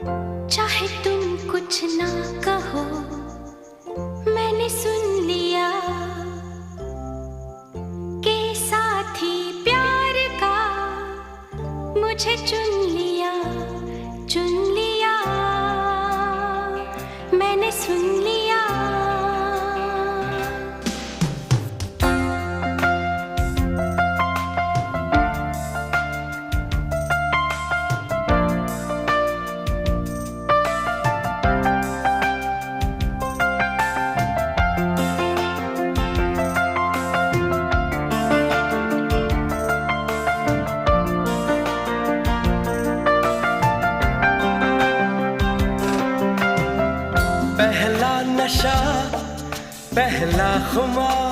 चाहे तुम कुछ ना कहो, मैंने सुन लिया कि साथी प्यार का मुझे चुन लिया, मैंने सुन लिया। पहला नशा, पहला खुमार,